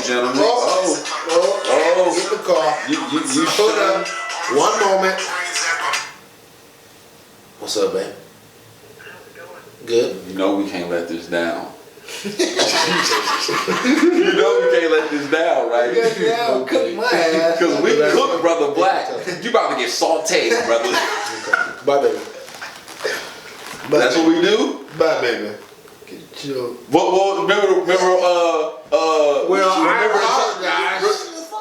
and gentlemen. Get the call. You Hold up. One moment. What's up, man? Good. You know we can't let this down. You know we can't let this down, right? Yeah, cook my ass. Because we cook, brother Black. You about to get sauteed, brother. Bye, baby. That's what we do? Bye, baby. Well, remember, guys.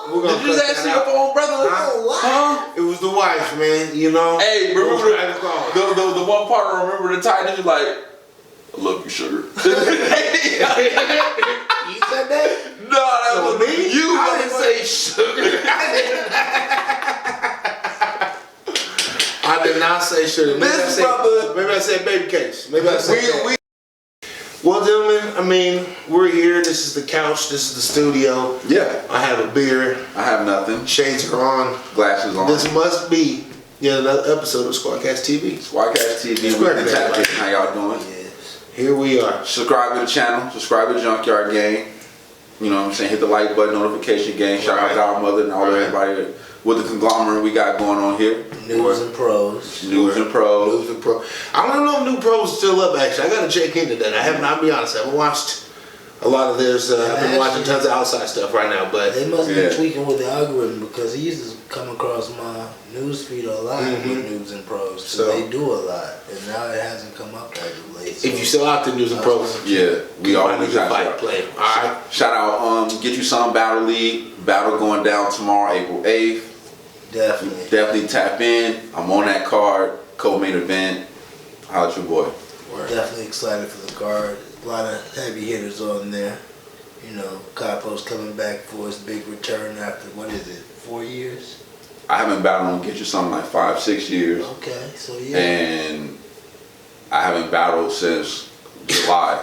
Did you just answer your phone, brother? Huh? It was the wife, man, you know. Hey, remember the one part, remember the title, you like, I love you, sugar. You said that? No, that was me. You didn't say sugar. I did not say sugar. Maybe I said baby cakes. Maybe I said Well, gentlemen, I mean, we're here. This is the couch. This is the studio. Yeah. I have a beer. I have nothing. Shades are on. Glasses on. This must be yet another episode of SquadKast TV. SquadKast TV. How y'all doing? Yes. Here we are. Subscribe to the channel. Subscribe to Junkyard Gang. You know what I'm saying? Hit the like button, notification gang. Shout out to our mother and all everybody with the conglomerate we got going on here. News and pros. I don't know if New Pros is still up, actually. I got to check into that. I'll be honest, I haven't watched a lot of theirs. I've been watching tons of outside stuff right now. But they must be tweaking with the algorithm because he used to come across my news feed a lot with News and Pros. So they do a lot. And now it hasn't come up as of late. So if you still out there, News and Pros. Yeah, we always got to play. Alright. Shout out, Get You Some Battle League. Battle going down tomorrow, April 8th. Definitely tap in. I'm on that card. Co-main event. Holla at your boy. Definitely excited for the card. A lot of heavy hitters on there. You know, Capo's coming back for his big return after, 4 years? I haven't battled on Get You Some like 5-6 years. Okay, so yeah. And I haven't battled since July.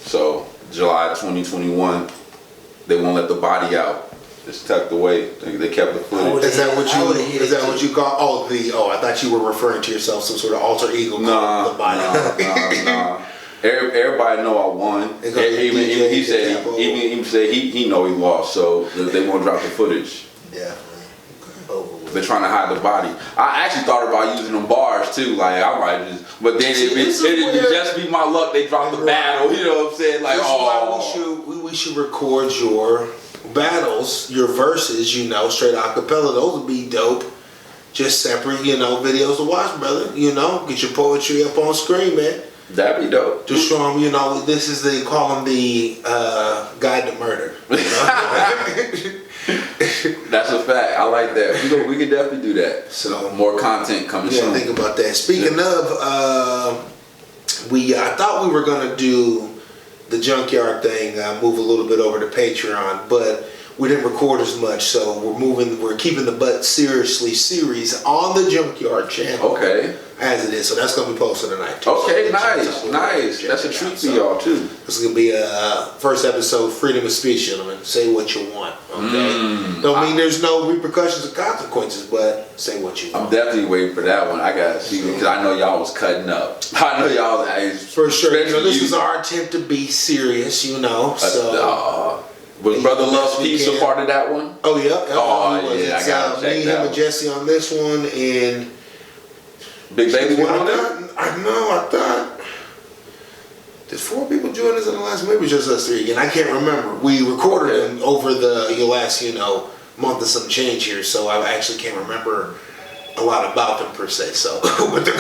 So July 2021, they won't let the body out. It's tucked away. They kept the footage. Is that what you call? I thought you were referring to yourself some sort of alter ego. Nah. Everybody know I won. Even he said he know he lost. So they won't drop the footage. Definitely. They're trying to hide the body. I actually thought about using them bars too. Like I might just, but then it'd just be my luck. They drop the battle. You know what I'm saying? Like we should record your battles, your verses, straight acapella. Those would be dope. Just separate, videos to watch, brother. Get your poetry up on screen, man. That'd be dope. Just show them, this is they call them the guide to murder. That's a fact. I like that. We could definitely do that. So more content coming soon. Think about that. Speaking of, I thought we were gonna do the Junkyard thing, move a little bit over to Patreon, but we didn't record as much, so we're keeping the But Seriously series on the Junkyard channel. Okay. As it is, so that's gonna be posted tonight too. Okay, so nice. That's a treat for y'all too. This is gonna be a first episode, freedom of speech, gentlemen. Say what you want, okay? Don't mean there's no repercussions or consequences, but say what you want. I'm definitely waiting for that one. I gotta see because I know y'all was cutting up. I know y'all was for sure. This was our attempt to be serious, So. Was Brother Love Peace a part of that one? Oh yeah. Yeah, I gotta check me, him, and Jesse on this one, and Big Baby went on there? I thought. Did 4 people join us in the last? Maybe it was just us 3 again. I can't remember. We recorded them over the last month of some change here, so I actually can't remember a lot about them per se. So, but they're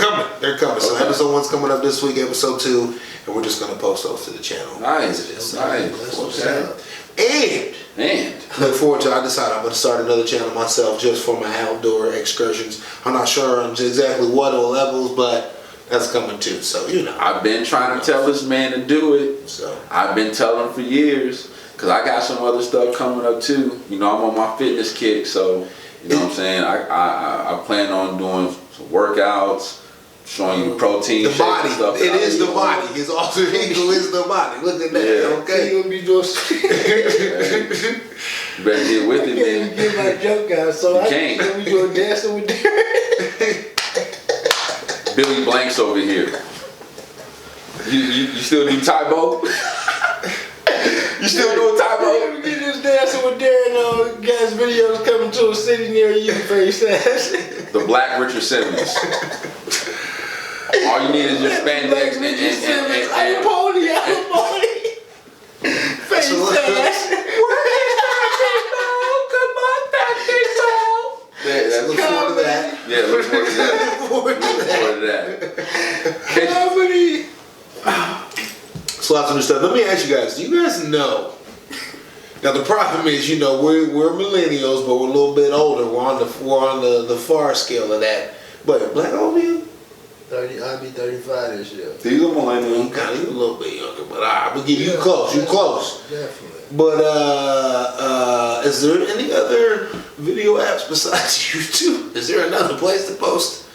coming. So episode 1's coming up this week. Episode 2, and we're just gonna post those to the channel. Nice. And look forward to. I decided I'm going to start another channel myself just for my outdoor excursions. I'm not sure on exactly what or levels, but that's coming too. So I've been trying to tell this man to do it. So I've been telling him for years because I got some other stuff coming up too. I'm on my fitness kick, so what I'm saying. I plan on doing some workouts. Showing you protein, the body. Stuff it is the body. His alter ego is the body. Look at that. Yeah. Okay. You gonna be doing. You better get with it, man. You get my joke out, so you can't. We doing dancing with Billy Blanks over here. You still do Tybo? You still doing Tybo? We get this dance ass videos coming to a city near you, face ass. The Black Richard Simmons. All you need is your spandex and I'm pony. Face ass. Look forward to that. Yeah, look forward to that. Look forward to that. So lots of new stuff. Let me ask you guys. Do you guys know? Now the problem is, you know, we're millennials, but we're a little bit older. We're on the far scale of that. But Black, how old are you? 30. I'll be 35 this year. These are millennials. You kind of a little bit younger, but I'm gonna give you close. You close. Definitely. But is there any other video apps besides YouTube? Is there another place to post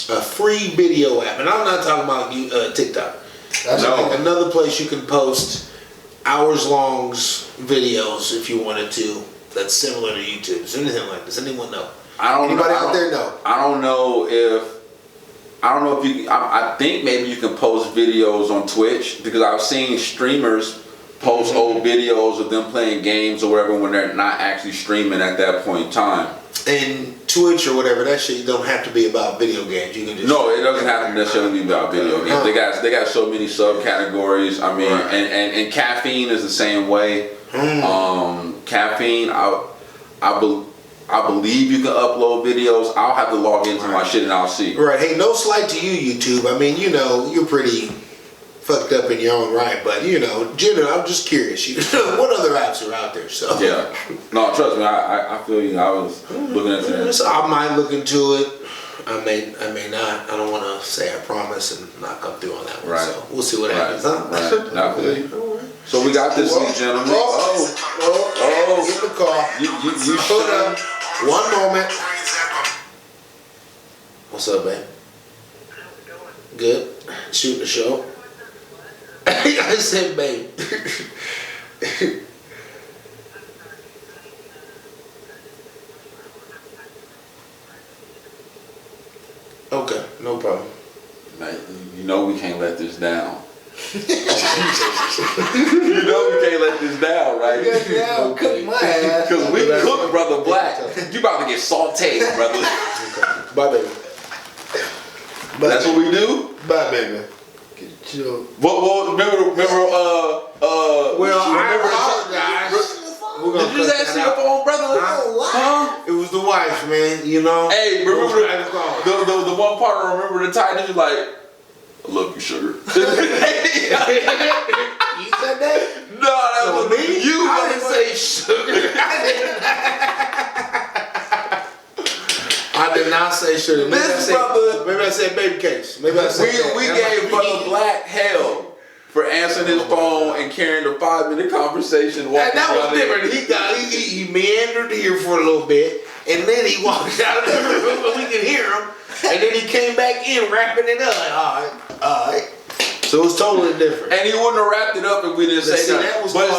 a free video app? And I'm not talking about TikTok. That's like another place you can post hours-long videos if you wanted to. That's similar to YouTube. Is there anything like this? Anyone know? Anybody out there know? I don't know if you. I think maybe you can post videos on Twitch because I've seen streamers post old videos of them playing games or whatever when they're not actually streaming at that point in time. And Twitch or whatever, that shit don't have to be about video games. You can just it doesn't have to necessarily be about video games. They got so many subcategories. I mean, and caffeine is the same way. Caffeine, I believe you can upload videos. I'll have to log into my shit and I'll see. Right. Hey, no slight to you, YouTube. I mean, you know, you're pretty fucked up in your own right, but you know, generally, I'm just curious. You know, what other apps are out there? So yeah, no, trust me, I feel you. I was looking into it. So I might look into it. I may not. I don't want to say I promise and not come through on that one. Right. So we'll see what happens. Huh? Right. I feel you. So we got this, ladies and gentlemen. Get the call. You hold up. One moment. What's up, babe? Good. Shooting the show. I said, babe. Okay, no problem. You know we can't let this down. You know we can't let this down, right? Yeah, cook my ass. Because we cook, brother Black. You about to get sauteed, brother. Bye, baby. That's what we do? Bye, baby. Get your... Well, remember, well, I apologize. Did you just answer your phone, brother? Huh? It was the wife, man, you know? Hey, remember the one part I remember the title, you like, I love you, sugar. You said that? No, that was me. You I didn't say sugar. I did not say sugar. Maybe I said baby cakes. Maybe I said we gave Brother Black hell for answering his phone and carrying a 5-minute conversation. And that was different. He meandered here for a little bit, and then he walked out of the room, and we could hear him. And then he came back in, wrapping it up. Like, all right. So it was totally different. And he wouldn't have wrapped it up if we didn't say that. But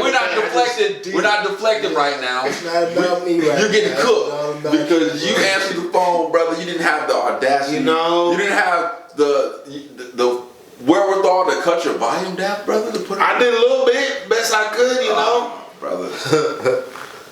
we're not deflecting. We're not deflecting right now. It's not about me right now. You're getting cooked because you answered the phone, brother. You didn't have the audacity. You know, you didn't have the wherewithal to cut your volume down, brother. To put it I did a little bit, best I could, you know, brother.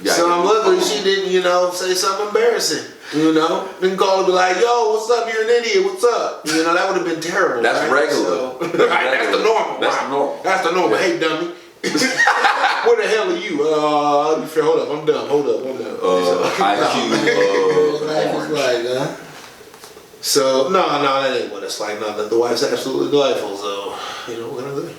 So I'm lucky she didn't, you know, say something embarrassing. You know, didn't call and be like, "Yo, what's up? You're an idiot. What's up?" You know, that would have been terrible. That's right? regular. So, right, that's the normal. That's the normal. That's the normal. Hey, dummy. Where the hell are you? Hold up. I'm done. Hold up. IQ. So no, that ain't what it's like. No, the wife's absolutely delightful. So you know, we're gonna live.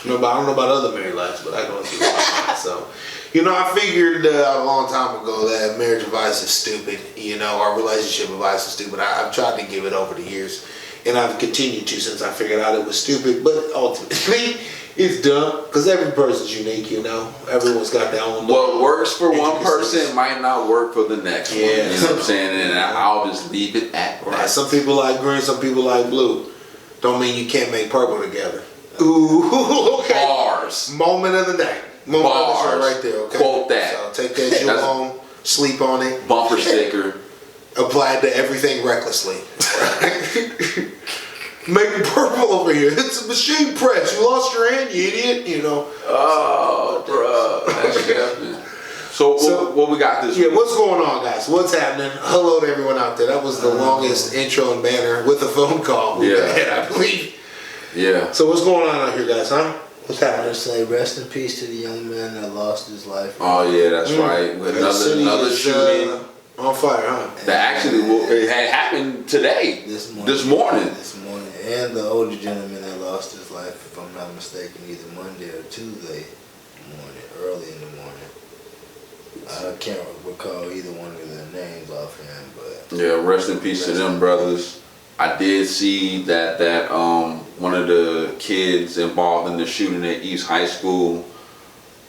I don't know about other married lives, but I don't see that. So. You know, I figured a long time ago that marriage advice is stupid. You know, our relationship advice is stupid. I've tried to give it over the years, and I've continued to since I figured out it was stupid. But ultimately, it's dumb because every person's unique. You know, everyone's got their own. What works for one person might not work for the next one. You know what I'm saying? And I'll just leave it at that. Some people like green, some people like blue. Don't mean you can't make purple together. Ooh, okay. Bars. Moment of the day. Bars. Right there, okay? Quote that. So take that jewel home, sleep on it. Bumper sticker. Apply it to everything recklessly. Make it purple over here. It's a machine press. You lost your hand, you idiot. You know. Oh, bro. That's happening. So what we got this week? Yeah, what's going on, guys? What's happening? Hello to everyone out there. That was the longest intro and banner with a phone call we had, I believe. Yeah. So what's going on out here, guys, huh? What's I happening? just say rest in peace to the young man that lost his life. Oh yeah, that's right. Another shooting on fire, huh? that actually it had happened today. This morning. And the older gentleman that lost his life, if I'm not mistaken, either Monday or Tuesday morning, early in the morning. I can't recall either one of their names offhand, but Yeah, rest in peace to them brothers. I did see that one of the kids involved in the shooting at East High School,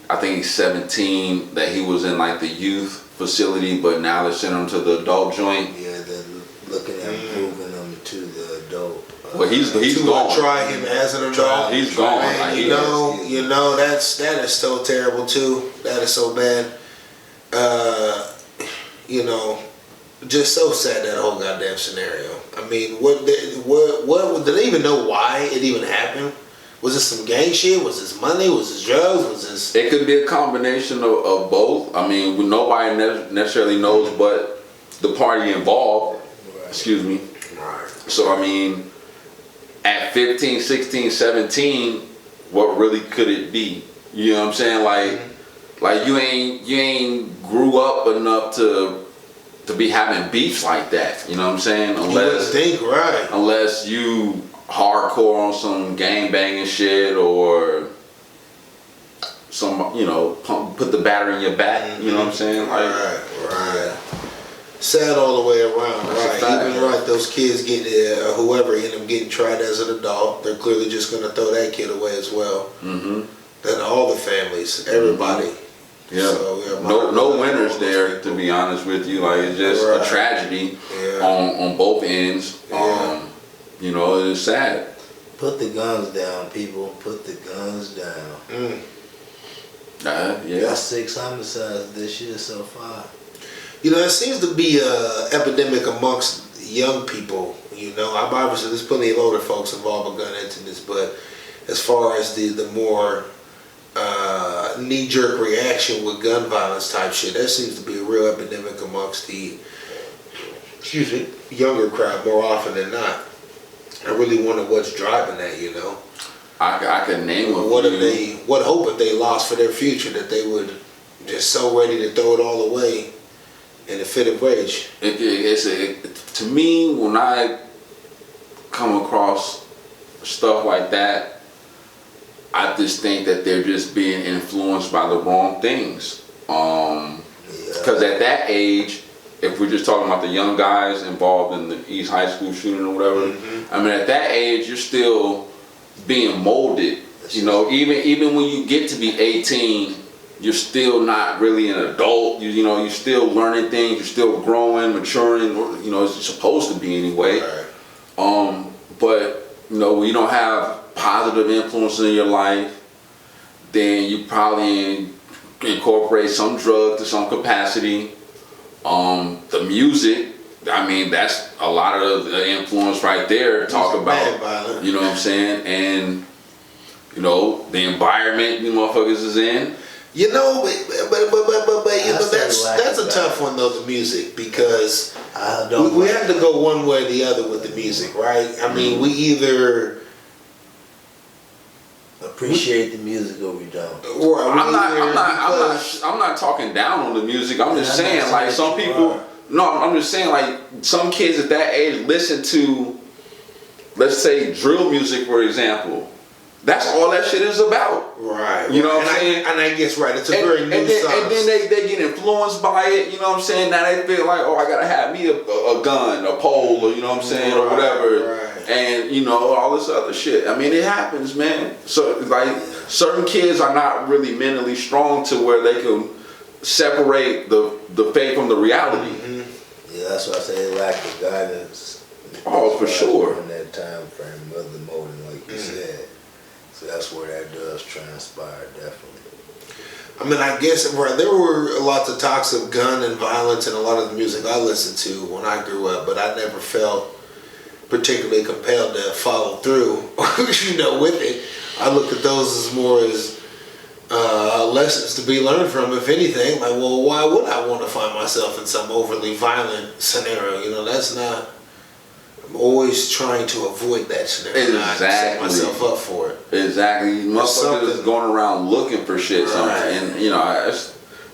I think he's 17, that he was in like the youth facility, but now they're sending him to the adult joint. yeah, they're looking at moving him to the adult. Well, he's gone. Try him as an adult. He's gone. Man, Like, you know that is so terrible too. That is so bad. You know, just so sad, that whole goddamn scenario. I mean, what did they even know why it even happened? Was it some gang shit? Was this money? Was this drugs? Was this? It could be a combination of both. I mean, nobody necessarily knows but the party involved. Right. Excuse me. Right. So, I mean, at 15, 16, 17, what really could it be? You know what I'm saying? Like you ain't grew up enough to be having beefs like that. You know what I'm saying? Unless you hardcore on some gang banging shit or some, put the battery in your back. You know what I'm saying? Like, right. Sad all the way around, right? Even right, those kids whoever ended up getting tried as an adult, they're clearly just gonna throw that kid away as well. Mm-hmm. Then all the families, everybody. Mm-hmm. Yeah. So, no winners there, to be honest with you. Like, it's just a tragedy on both ends. Yeah. It is sad. Put the guns down, people. Put the guns down. Yeah. That's 6 homicides this year so far. It seems to be an epidemic amongst young people. Obviously there's plenty of older folks involved with gun incidents, but as far as the more knee-jerk reaction with gun violence type shit, that seems to be a real epidemic amongst the younger crowd more often than not. I really wonder what's driving that. I could name them. What hope have they lost for their future that they would just so ready to throw it all away in a fit of rage? To me, when I come across stuff like that, I just think that they're just being influenced by the wrong things. Because at that age, if we're just talking about the young guys involved in the East High School shooting or whatever, I mean, at that age, you're still being molded. Even when you get to be 18, you're still not really an adult. You're still learning things. You're still growing, maturing. As you're supposed to be anyway. Right. But when you don't have positive influences in your life, then you probably incorporate some drug to some capacity. The music, I mean, that's a lot of the influence right there. Talk about, you know what I'm saying, and the environment you motherfuckers is in. That's a tough one though, the music, because we have to go one way or the other with the music, right? I mean, we either appreciate the music or we don't. I'm not talking down on the music. I'm just saying, like, some people. No, I'm just saying, like, some kids at that age listen to, let's say, drill music, for example. That's all that shit is about. Right. You know what I'm saying? And I guess, right, it's a very new song. And then they get influenced by it, you know what I'm saying? Now they feel like, I gotta have me a gun, a pole, or, you know what I'm saying, or whatever. Right. And, all this other shit. I mean, it happens, man. So, like, certain kids are not really mentally strong to where they can separate the faith from the reality. Mm-hmm. Yeah, that's why I say lack of guidance. Oh, for sure. In that time frame of the molding, like you said. So that's where that does transpire, definitely. I mean, I guess, right, there were lots of talks of gun and violence in a lot of the music I listened to when I grew up, but I never felt particularly compelled to follow through, with it. I look at those as more as lessons to be learned from, if anything. Like, well, why would I want to find myself in some overly violent scenario? You know, that's not. I'm always trying to avoid that scenario. Exactly. Not set myself up for it. Exactly. Motherfuckers is going around looking for shit, Right. and you know,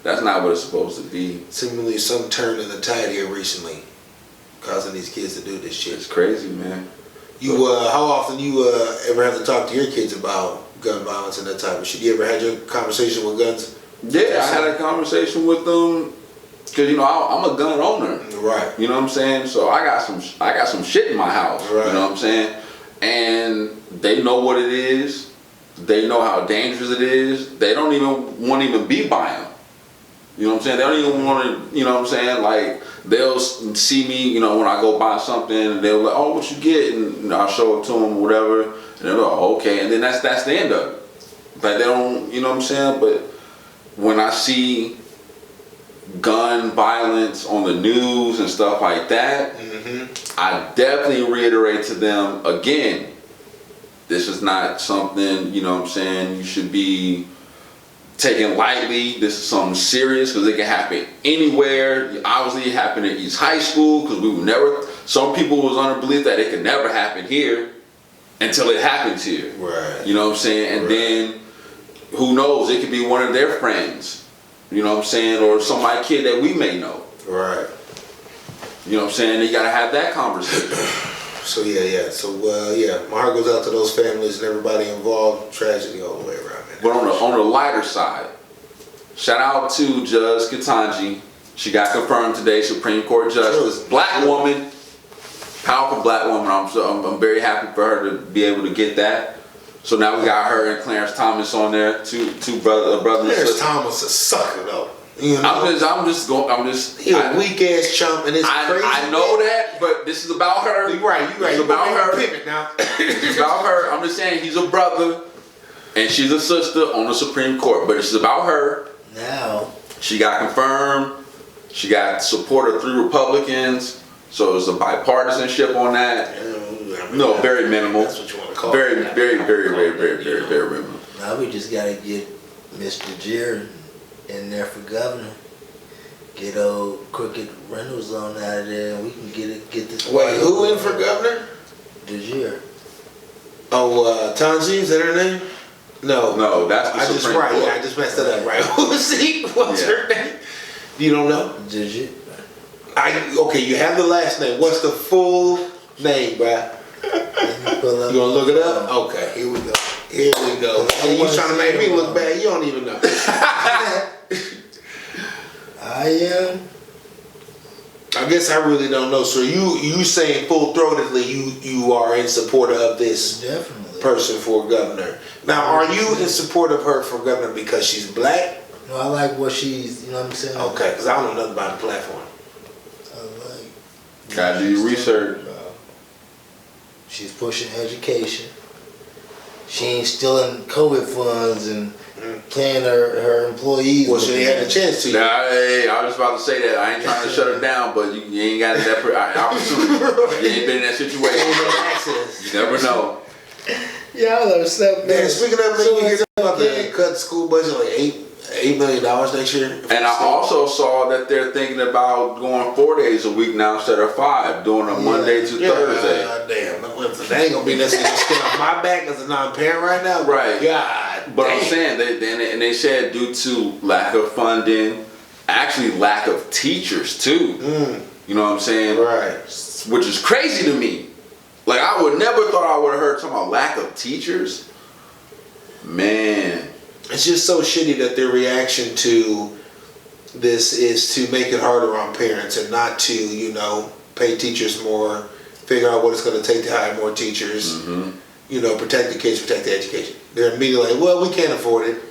that's not what it's supposed to be. Seemingly some turn in the tide here recently, causing these kids to do this shit. It's crazy, man. You, how often you ever have to talk to your kids about gun violence and that type of shit? You ever had your conversation with guns? Yeah, I had a conversation with them because you know I'm a gun owner. Right. You know what I'm saying? So I got some shit in my house. Right. You know what I'm saying? And they know what it is. They know how dangerous it is. They don't even want to even be buying them. You know what I'm saying? They don't even want to, you know what I'm saying? Like, they'll see me, you know, when I go buy something, and they'll like, oh, what you get? And you know, I'll show it to them or whatever. And they're like, oh, okay. And then that's the end of it. Like, they don't, you know what I'm saying? But when I see gun violence on the news and stuff like that, I definitely reiterate to them, again, this is not something, you know what I'm saying, you should be taken lightly. This is something serious because it can happen anywhere. Obviously, it happened at East High School because we would never. Some people was under belief that it could never happen here until it happens here. Right. You know what I'm saying? And then who knows? It could be one of their friends. You know what I'm saying? Or somebody kid that we may know. Right. You know what I'm saying? You gotta have that conversation. So yeah. So my heart goes out to those families and everybody involved. Tragedy all the way around, man. But on the lighter side, shout out to Judge Ketanji. She got confirmed today, Supreme Court Justice. Black woman, powerful black woman. I'm very happy for her to be able to get that. So now we got her and Clarence Thomas on there, two brothers and Clarence sisters. Thomas a sucker though. You know? I'm just. He a weak ass chump and it's crazy. I know that, but this is about her. You right. It's about her. Pivot now. It's about her. I'm just saying he's a brother and she's a sister on the Supreme Court, but it's about her. Now She got confirmed. She got support of 3 Republicans. So there's a bipartisanship on that. No, very minimal. That's what you want to call very, it. very minimal. now we just gotta get Mr. Jared in there for governor. Get old Crooked Reynolds on out of there, and we can get this. Wait, who in for governor? DeGier. Oh, Tanji, is that her name? No, that's the Supreme Court. Yeah, I just messed it up. Right? What's her name? You don't know? DeGier. Okay, you have the last name. What's the full name, bruh? You gonna look it up? Okay, here we go. Hey, you trying to make me look bad? You don't even know. I am. I guess I really don't know. So you saying full-throatedly you are in support of this Definitely. person for governor. Now, are you in support of her for governor because she's black? No, I like what she's. You know what I'm saying? Okay, because I don't know nothing about the platform. I like. Gotta do your research. She's pushing education. She ain't stealing COVID funds and paying her employees. Well, she ain't had the chance to. Nah, hey, I was just about to say that. I ain't trying to shut her down, but you ain't got that opportunity. You ain't been in that situation. You never know. Y'all are so Man, speaking of, man, you hear about the cut the school budget like $8 million next year? And I also saw that they're thinking about going 4 days a week now instead of 5, doing a Monday to Thursday. Damn, that ain't gonna be necessarily skin off my back as a non-parent right now. Right. God. But damn. I'm saying they said due to lack of funding, actually lack of teachers too. You know what I'm saying? Right. Which is crazy to me. Like, I would never thought I would have heard talking about lack of teachers. Man. It's just so shitty that their reaction to this is to make it harder on parents and not to, pay teachers more, figure out what it's going to take to hire more teachers, protect the kids, protect the education. They're immediately like, well, we can't afford it.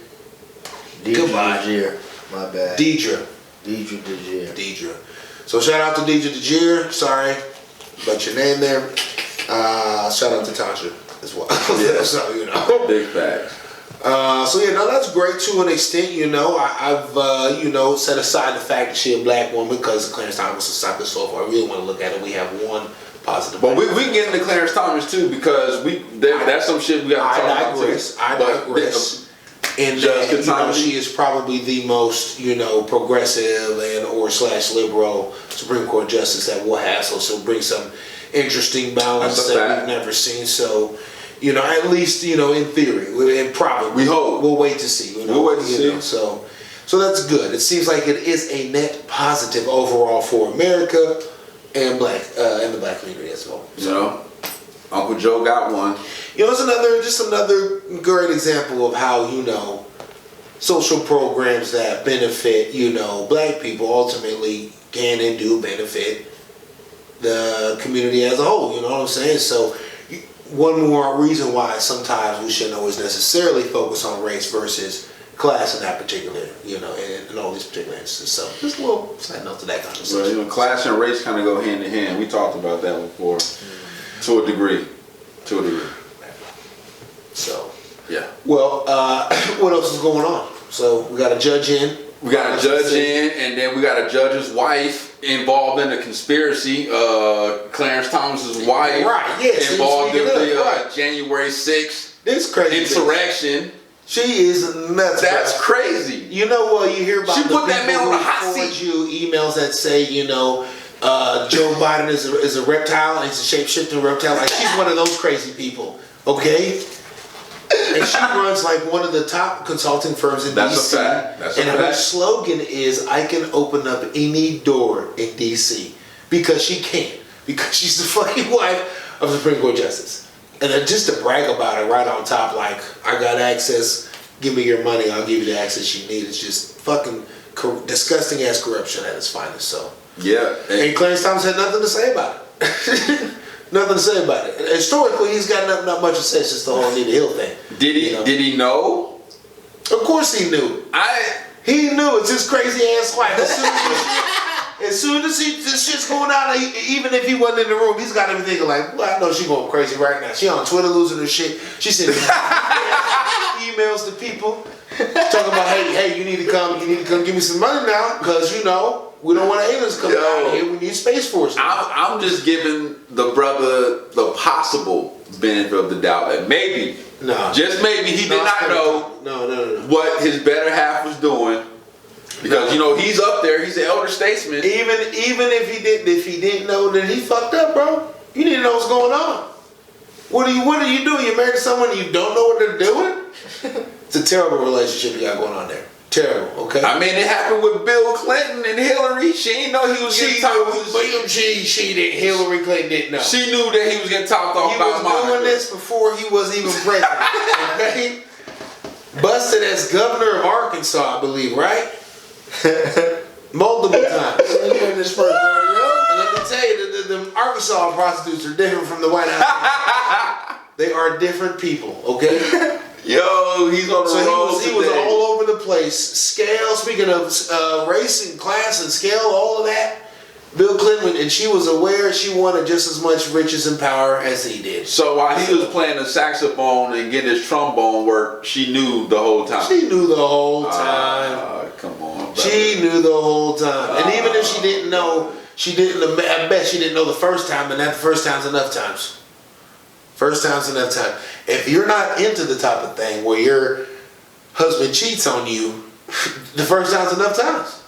Goodbye. DeGier. My bad. Deidre DeGier. So shout out to Deidre DeGier. Sorry about your name there. Shout out to Tasha as well. Yeah. So, Big facts. That's great to an extent. I've set aside the fact that she's a black woman because Clarence Thomas is sucker. So if I really want to look at it, we have one positive. But we can get into Clarence Thomas too because that's some shit we got to talk about too. I digress. And she is probably the most, progressive and or / liberal Supreme Court justice that we'll have. So she'll bring some interesting balance that we've never seen. So, at least, in theory, and probably we hope we'll wait to see. We'll wait to see. So that's good. It seems like it is a net positive overall for America and the black community as well. So, Uncle Joe got one. It's another great example of how, social programs that benefit, black people ultimately can and do benefit the community as a whole. You know what I'm saying? So one more reason why sometimes we shouldn't always necessarily focus on race versus class in that particular, in all these particular instances. So just a little side note to that conversation. Well, class and race kind of go hand in hand. We talked about that before, to a degree. So, yeah. Well, what else is going on? So we got a judge in. And then we got a judge's wife involved in a conspiracy. Clarence Thomas's wife, right? Yes, involved in the January 6th insurrection. She is nuts. That's crazy. You hear about. She put that man on the hot seat. You emails that say, Joe Biden is a reptile. And he's a shape-shifting reptile. Like she's one of those crazy people. Okay. And she runs like one of the top consulting firms in D.C. That's a fact. Her slogan is, "I can open up any door in D.C." because she can. Because she's the fucking wife of the Supreme Court Justice. And then just to brag about it right on top, like, I got access, give me your money, I'll give you the access you need. It's just fucking disgusting ass corruption at its finest. So yeah. And Clarence Thomas had nothing to say about it. Nothing to say about it. Historically, he's got not much to say since the whole Anita Hill thing. Did he know? Of course he knew. He knew. It's his crazy ass wife. As soon as this shit's going on, even if he wasn't in the room, he's got him thinking like, well, I know she going crazy right now. She on Twitter losing her shit. She sending emails to people talking about, hey, you need to come give me some money now, because we don't want aliens coming out here. We need Space Force. I'm just giving the brother the possible benefit of the doubt that maybe, just maybe, he did not know what his better half was doing. Because he's up there, he's the elder statesman. Even if he didn't know, then he fucked up, bro. You need to know what's going on. What are you doing? You're married to someone you don't know what they're doing? It's a terrible relationship you got going on there. Terrible, okay? I mean, it happened with Bill Clinton and Hillary. She didn't know he was getting talked off. She didn't. Hillary Clinton didn't know. She knew that he was getting talked off about Monica. He was doing this before he was even president. Okay? Busted as governor of Arkansas, I believe, right? Multiple times. And let me tell you, the Arkansas prostitutes are different from the White House. They are different people, okay? Yo, he's on the road. He was all over the place. Scale, speaking of race and class and scale, all of that. Bill Clinton, and she was aware she wanted just as much riches and power as he did. So while he was playing the saxophone and getting his trombone work, she knew the whole time. She knew the whole time. Come on, brother. She knew the whole time. And even if she didn't know, I bet she didn't know the first time, and that first time's enough times. First time's enough time. If you're not into the type of thing where your husband cheats on you, the first time's enough times,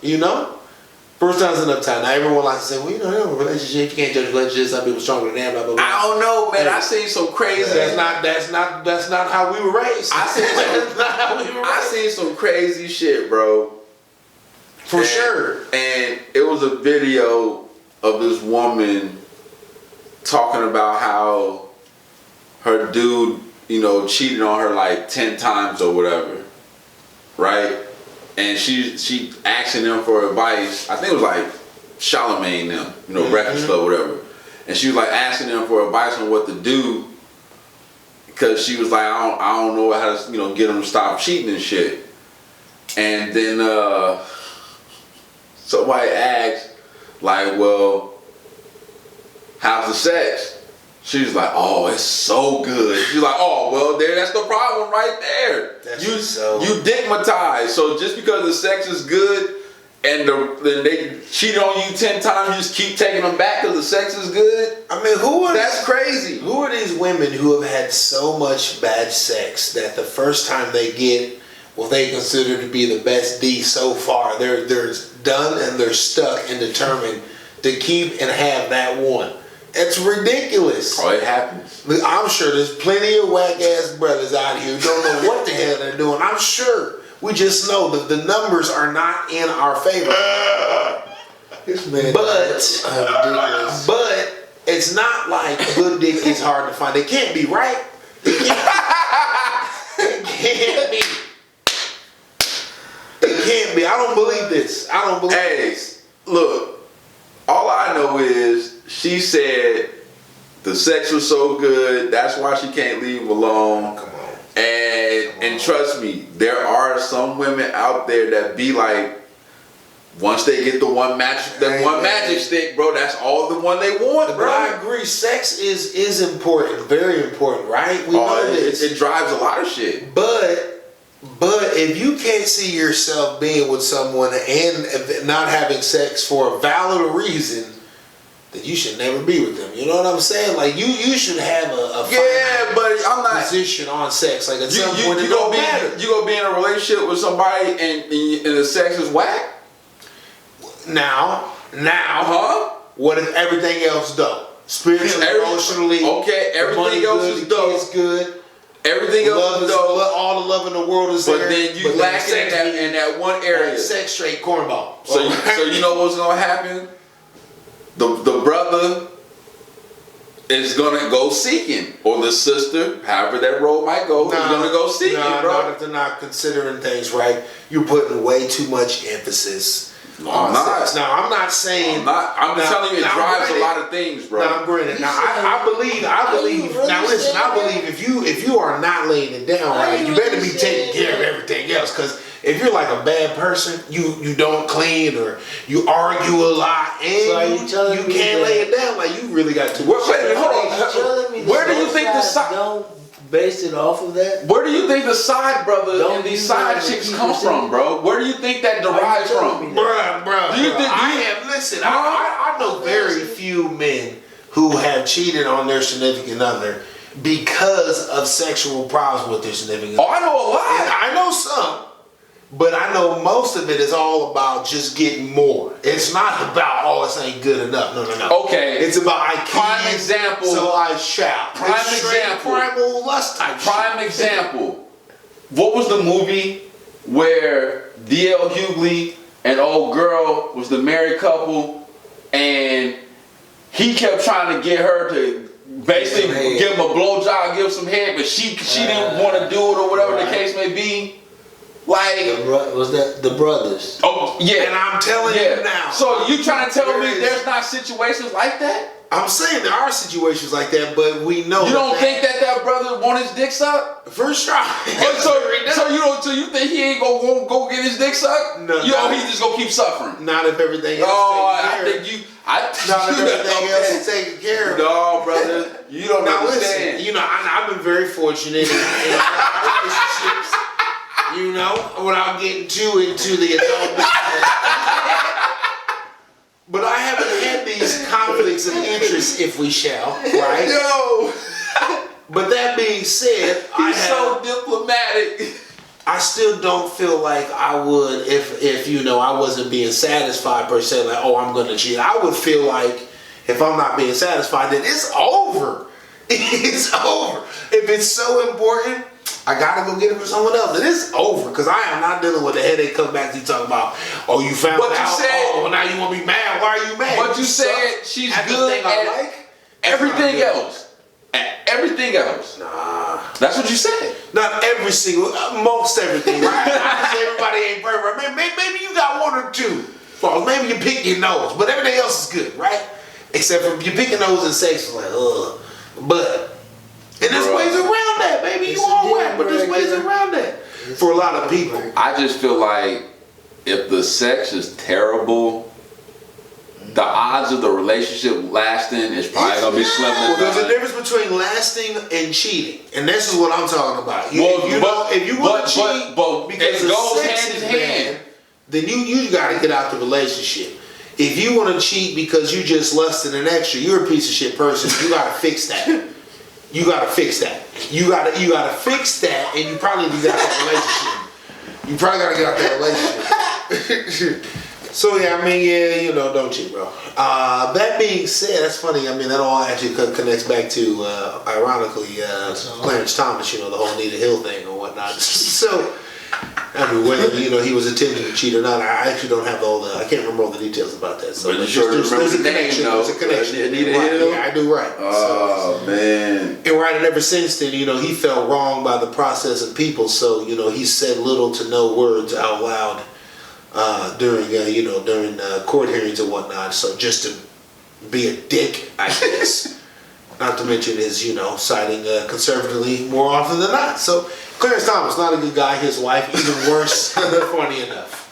First time's enough time. Now everyone likes to say, well, a relationship, you can't judge relationships. Some people stronger than that, blah, blah, blah. I don't know, man. I seen some crazy. That's not how we were raised. I seen some crazy shit, bro. For sure. And it was a video of this woman talking about how her dude, cheated on her like 10 times or whatever. Right? And she asking them for advice. I think it was like Charlamagne them, Breakfast Club, whatever. And she was like asking them for advice on what to do, because she was like, I don't know how to get them to stop cheating and shit. And then somebody asked, like, well, how's the sex? She was like, oh, it's so good. She's like, oh, well, that's the problem right there. You digmatized. So just because the sex is good and then they cheat on you 10 times, you just keep taking them back because the sex is good? I mean, that's crazy. Who are these women who have had so much bad sex that the first time they get what they consider to be the best D so far. They're done and they're stuck and determined to keep and have that one. It's ridiculous. Oh, it happens. Look, I'm sure there's plenty of whack ass brothers out here who don't know what the hell they're doing. I'm sure. We just know that the numbers are not in our favor. This man, but it's not like good dick is hard to find. It can't be, right? It can't be. It can't be. I don't believe this. I don't believe this. Look, all I know is she said the sex was so good, that's why she can't leave him alone. Come on. And trust me, there are some women out there that be like, once they get the one magic stick, bro, that's all the one they want, bro. But I agree, sex is important, very important, right? We know this. It drives a lot of shit. But if you can't see yourself being with someone and not having sex for a valid reason, then you should never be with them. You know what I'm saying? Like you should have a but I'm not position on sex. Like at some point, you it don't matter. You gonna be in a relationship with somebody and the sex is whack? Now, huh? What if everything else dope? Spiritually, emotionally, okay, everything else good, is dope. Kids good. Everything else is dope. All the love in the world is but there. Then you lack in that one area. Sex straight cornball. So you know what's gonna happen? The brother is gonna go seeking, or the sister, however that role might go, is gonna go seeking, bro. Not if they're not considering things right. You're putting way too much emphasis. No, I'm not. Now I'm not saying. I'm telling you, it drives a lot of things, bro. Now, granted. Now I believe. Now listen. I believe if you are not laying it down right, you better be taking care of everything else. Because if you're like a bad person, you don't clean or you argue a lot and so you can't lay it down. Like you really got to. Wait a minute, hold on. Where do you think the side? Don't base it off of that. Where do you think the side brother and these side chicks come from, bro? Where do you think that derives from? Bruh. Do you think? I know very few men who have cheated on their significant other because of sexual problems with their significant other. Oh, I know a lot. And I know some, but I know most of it is all about just getting more. It's not about, this ain't good enough. No. Okay. It's about I can. Prime example. So I shall. Prime example. Primal lust type Prime example. What was the movie where D.L. Hughley and old girl was the married couple, and he kept trying to get her to basically give him a blowjob, give some head, but she didn't want to do it or whatever the case may be. Like, was that the brothers? Oh yeah, and I'm telling you now. So you trying to tell me there's not situations like that? I'm saying there are situations like that, but we know. You don't think that brother want his dick sucked? For sure. So you think he ain't gonna go get his dick sucked? No. He's just gonna keep suffering. Not if everything else. Not if everything else is taken care of. No, brother, you don't understand. Listen, I've been very fortunate in a lot of relationships. Without getting too into the adult business. But I haven't had these conflicts of interest, if we shall, right? Yo. But that being said, he's so diplomatic. I still don't feel like I would if I wasn't being satisfied per se. Like, I'm gonna cheat. I would feel like if I'm not being satisfied, then it's over. It's over. If it's so important, I gotta go get it for someone else. And it's over because I am not dealing with the headache. Come back to you talking about, you found out. Now you want to be mad. Why are you mad? But you said she's good at everything else. At everything else. Nah. That's what you said. Not every single, most everything, right? I say everybody ain't perfect. Maybe you got one or two flaws. Maybe you pick your nose, but everything else is good, right? Except for you pick your nose and sex is like, ugh. But. And there's ways around that, baby. You all whack, but there's ways around that for a lot of people. I just feel like if the sex is terrible, the odds of the relationship lasting is probably gonna be slim. Well, there's a difference between lasting and cheating, and this is what I'm talking about. If you want to cheat, because it goes hand in hand, then you got to get out the relationship. If you want to cheat because you just lusted an extra, you're a piece of shit person. You got to fix that. You gotta fix that. You gotta fix that, and you probably need that relationship. You probably gotta get out that relationship. So yeah, I mean, yeah, you know, don't cheat, bro. That being said, that's funny. I mean, that all actually connects back to, ironically, Clarence Thomas. You know, the whole Anita Hill thing or whatnot. So, I mean, whether he was intending to cheat or not, I actually don't have I can't remember all the details about that. So, but you sure there's a connection. There's a connection. Anita Hill? Yeah, I do right. Oh man. And right, and ever since then, he felt wronged by the process and people. So, he said little to no words out loud. During court hearings and whatnot, so just to be a dick, I guess. Not to mention his, siding conservatively more often than not. So Clarence Thomas, not a good guy. His wife, even worse. Funny enough.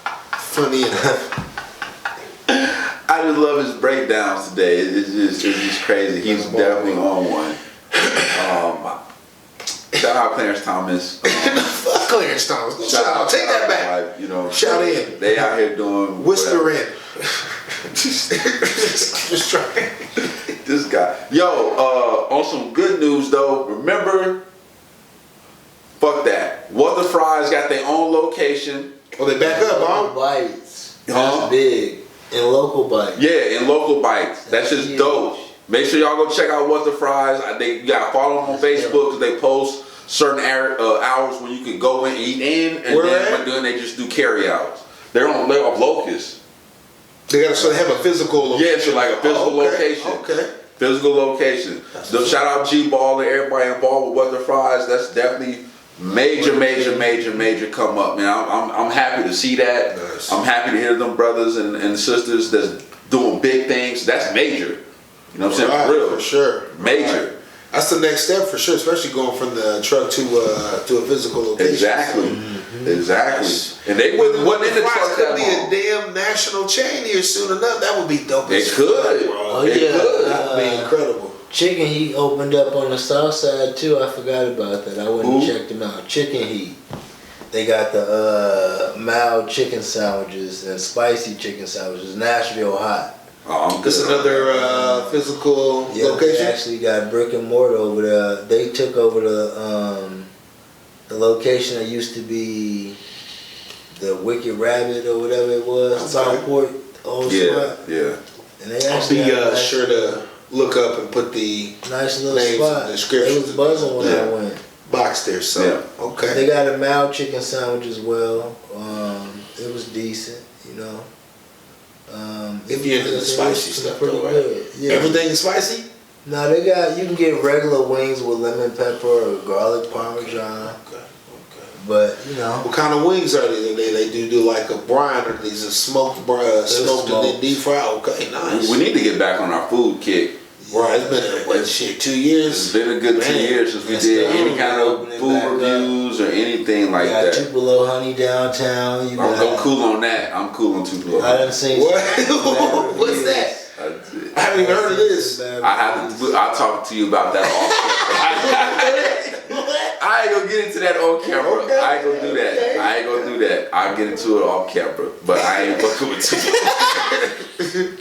I just love his breakdowns today. It's just crazy. He's definitely on one. Shout out Clarence Thomas. Fuck Clarence Thomas. Shout out. Take that back. Shout in. They out here doing whisper in. Just trying. This guy. Yo, on some good news though, remember, fuck that. What the Fries got their own location. Oh, they back up, huh? Bites. That's big. In local bites. Yeah, in local bites. That's just huge. Dope. Make sure y'all go check out What the Fries. You gotta follow them on Facebook because they post certain hours when you can go in and eat in, and then they just do carry outs. They're on Locust. They have a physical location. Yeah, so like a physical location. Okay. Physical location. So shout out G-Ball and everybody involved with What the Fries. That's definitely major come up, man. I'm happy to see that. Nice. I'm happy to hear them brothers and sisters that's doing big things. That's major. You know what I'm saying? For real. For sure. Major. Right. That's the next step for sure, especially going from the truck to a physical location. Exactly. Mm-hmm. Exactly. And they wasn't in the truck could be a damn national chain here soon enough. That would be dope. It could. Oh it could. That would be incredible. Chicken Heat opened up on the south side too. I forgot about that. I went and checked them out. Chicken Heat. They got the mild chicken sandwiches and spicy chicken sandwiches. Nashville hot. This is another physical location? They actually got brick and mortar over there. They took over the location that used to be the Wicked Rabbit or whatever it was, Southport old spot. Yeah. And they actually I'll be sure to look up and put the nice little names spot. and descriptions. It was buzzing when I went. Box there, so okay. They got a mild chicken sandwich as well. It was decent, if you're into the spicy stuff, pretty though, right? good. Yeah. Everything is spicy? No, you can get regular wings with lemon pepper or garlic parmesan. Okay. But what kind of wings are they? They do like a brine, or these are smoked and then deep fried. Okay, nice. We need to get back on our food kick. Right, it's been 2 years. It's been a good 2 years since we did any kind of food reviews or anything like that. Tupelo honey downtown. I'm cool on that. I'm cool on Tupelo. I done seen What's that? I haven't even heard of this. I'll talk to you about that off camera. I ain't gonna get into that on camera. Okay. I ain't gonna do that. I'll get into it off camera. But I ain't fucking with you.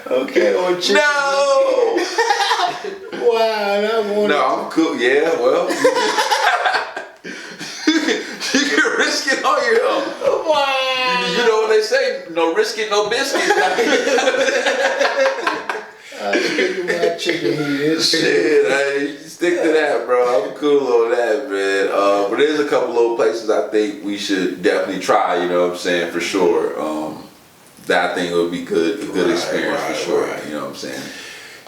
Okay, or chicken. No! Wow, I'm cool. Yeah, well. You can risk it on your own. Wow. You know what they say? No risk it, no biscuit. I think about chicken heat. Shit, stick to that, bro. I'm cool on that, man. But there's a couple little places I think we should definitely try, you know what I'm saying, for sure. That I think would be a good experience for sure. You know what I'm saying?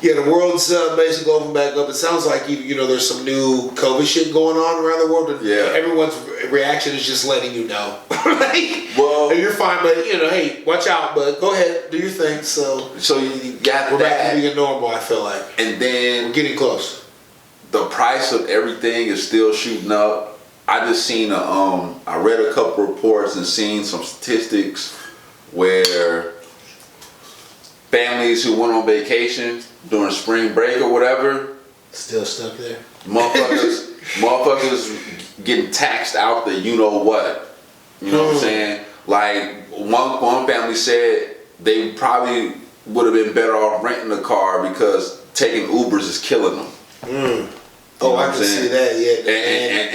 Yeah, the world's basically opened back up. It sounds like there's some new COVID shit going on around the world. Yeah. Everyone's reaction is just letting you know. Well, you're fine, but hey, watch out. But go ahead, do your thing. So you got we're that. back to being normal. I feel like, and then we're getting close. The price of everything is still shooting up. I just seen I read a couple reports and seen some statistics where families who went on vacation during spring break or whatever still stuck there. Motherfuckers getting taxed out the you know what. You know what I'm saying? Like one family said they probably would have been better off renting a car because taking Ubers is killing them. Oh, I can see that, yeah.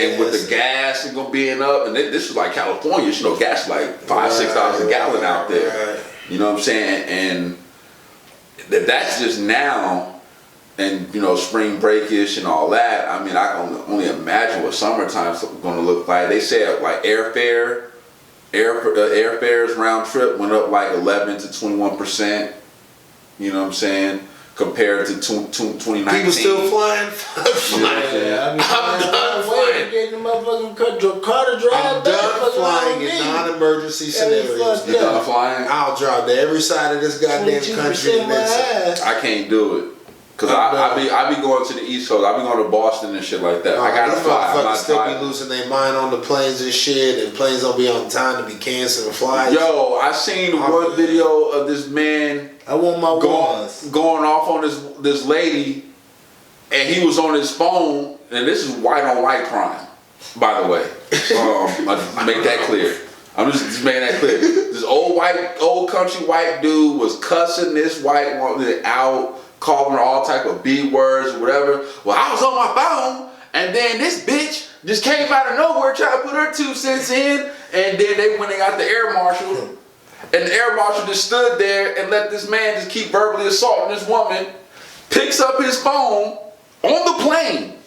And with the gas and being up, and this is like California, you know, gas is like $5-6 a gallon out there. Right. You know what I'm saying? And that's just now, and you know, spring breakish and all that. I mean, I can only imagine what summertime's going to look like. They said like airfares round trip went up like 11 to 21%. You know what I'm saying? Compared to 2019. People still flying? Yeah, I'm done flying. Getting the motherfucking car to drive I'm done flying in non-emergency scenarios. You done flying? I'll drive to every side of this goddamn country and then some. I can't do it. Cause I be going to the East Coast. I be going to Boston and shit like that. I gotta fly. Motherfuckers still be losing their mind on the planes and shit, and planes don't be on time to be canceling flights. Yo, I seen one video of this man. I want my going off on this lady, and he was on his phone. And this is white on white crime, by the way. I make that clear. I'm just making that clear. This old country white dude was cussing this white woman out, calling her all type of B words or whatever. Well, I was on my phone, and then this bitch just came out of nowhere trying to put her 2 cents in, and then they went and got the air marshal, and the air marshal just stood there and let this man just keep verbally assaulting this woman, picks up his phone on the plane,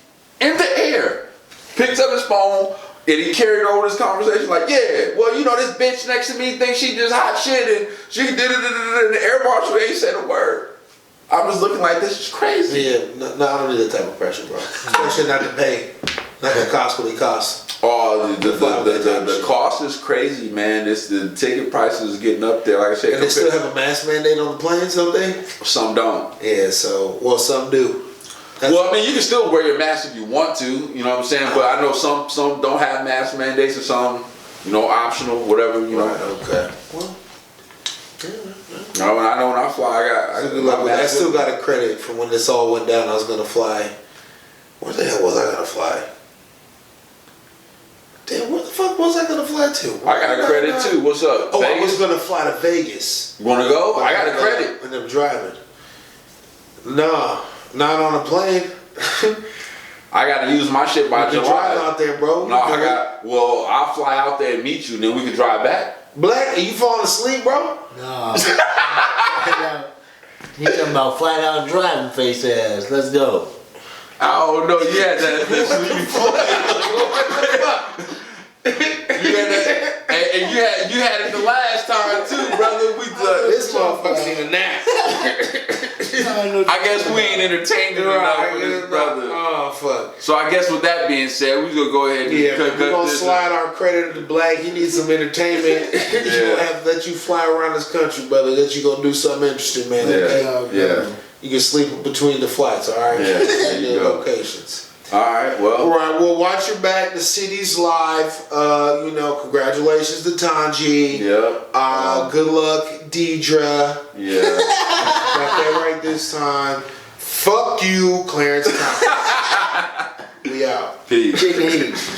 in the air, picks up his phone, and he carried over this conversation like, yeah, well, you know, this bitch next to me thinks she just hot shit, and she did it, and the air marshal ain't said a word. I'm just looking like, this is crazy. Yeah, no, I don't need that type of pressure, bro. Especially not to pay. Not gonna cost what it costs. Oh, the cost is crazy, man. The ticket prices are getting up there. Like I said, and they still have a mask mandate on the plane someday? Some don't. Yeah, some do. Well, I mean, you can still wear your mask if you want to, you know what I'm saying? But I know some don't have mask mandates, and some, you know, optional, whatever, you know. Right, okay. Well, no, I know when I fly, I still got a credit from when this all went down. I was gonna fly. Where the hell was I gonna fly? Damn, where the fuck was I gonna fly to? I got a credit too. What's up? Oh, Vegas? I was gonna fly to Vegas. You wanna go? I got a credit. And I'm driving. Nah, not on a plane. I gotta use my shit by July. Drive out there, bro. No, I'll fly out there and meet you, then we can drive back. Black, are you falling asleep, bro? No. He talking about flat out driving face ass. Let's go. Oh no, you had that and you had it the last time too, brother. This motherfucker's in a nap. I guess we ain't entertained enough for this brother. Oh fuck. So I guess with that being said, we gonna go ahead and we're gonna slide our credit to Black. He needs some entertainment. He's gonna have to let you fly around this country, brother. Let you go do something interesting, man. Yeah. You can sleep between the flights, all right? Yeah, there you go. Locations. All right, well. All right, well, watch your back. The city's live. You know, congratulations to Tanji. Yep. Good luck, Deidre. Yeah. Got that right this time. Fuck you, Clarence Thomas. We out. Peace.